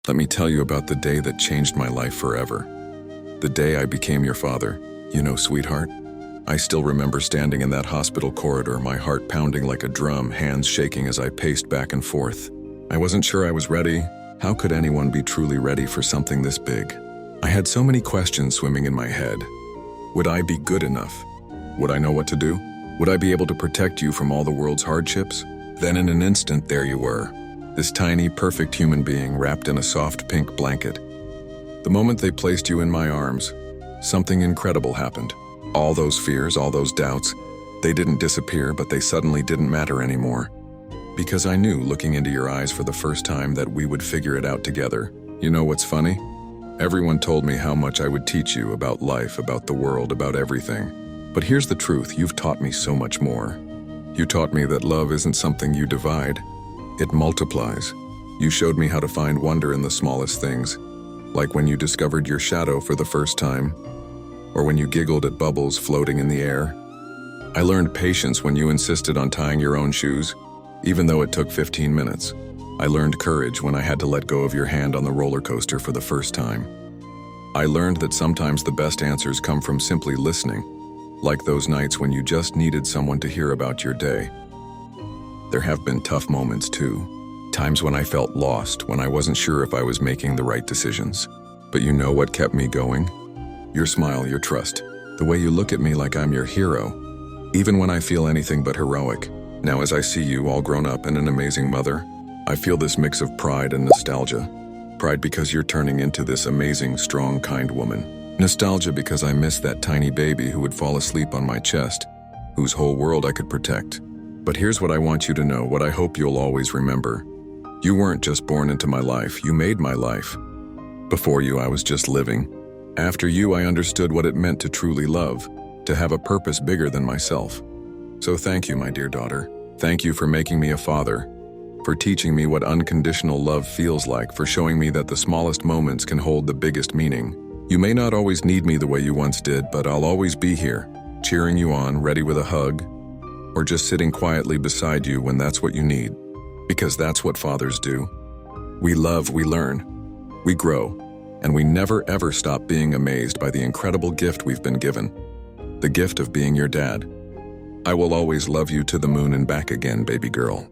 Let me tell you about the day that changed my life forever. The day I became your father. You know, sweetheart, I still remember standing in that hospital corridor, my heart pounding like a drum, hands shaking as I paced back and forth. I wasn't sure I was ready. How could anyone be truly ready for something this big? I had so many questions swimming in my head. Would I be good enough? Would I know what to do? Would I be able to protect you from all the world's hardships? Then in an instant, there you were. This tiny, perfect human being wrapped in a soft pink blanket. The moment they placed you in my arms, something incredible happened. All those fears, all those doubts, they didn't disappear, but they suddenly didn't matter anymore. Because I knew, looking into your eyes for the first time, that we would figure it out together. You know what's funny? Everyone told me how much I would teach you about life, about the world, about everything. But here's the truth, you've taught me so much more. You taught me that love isn't something you divide. It multiplies. You showed me how to find wonder in the smallest things, like when you discovered your shadow for the first time, or when you giggled at bubbles floating in the air. I learned patience when you insisted on tying your own shoes, even though it took 15 minutes. I learned courage when I had to let go of your hand on the roller coaster for the first time. I learned that sometimes the best answers come from simply listening, like those nights when you just needed someone to hear about your day. There have been tough moments too, times when I felt lost, when I wasn't sure if I was making the right decisions. But you know what kept me going? Your smile, your trust, the way you look at me like I'm your hero, even when I feel anything but heroic. Now as I see you all grown up and an amazing mother, I feel this mix of pride and nostalgia. Pride because you're turning into this amazing, strong, kind woman. Nostalgia because I miss that tiny baby who would fall asleep on my chest, whose whole world I could protect. But here's what I want you to know, what I hope you'll always remember. You weren't just born into my life, you made my life. Before you, I was just living. After you, I understood what it meant to truly love, to have a purpose bigger than myself. So thank you, my dear daughter. Thank you for making me a father, for teaching me what unconditional love feels like, for showing me that the smallest moments can hold the biggest meaning. You may not always need me the way you once did, but I'll always be here, cheering you on, ready with a hug, or just sitting quietly beside you when that's what you need. Because that's what fathers do. We love, we learn, we grow, and we never ever stop being amazed by the incredible gift we've been given. The gift of being your dad. I will always love you to the moon and back again, baby girl.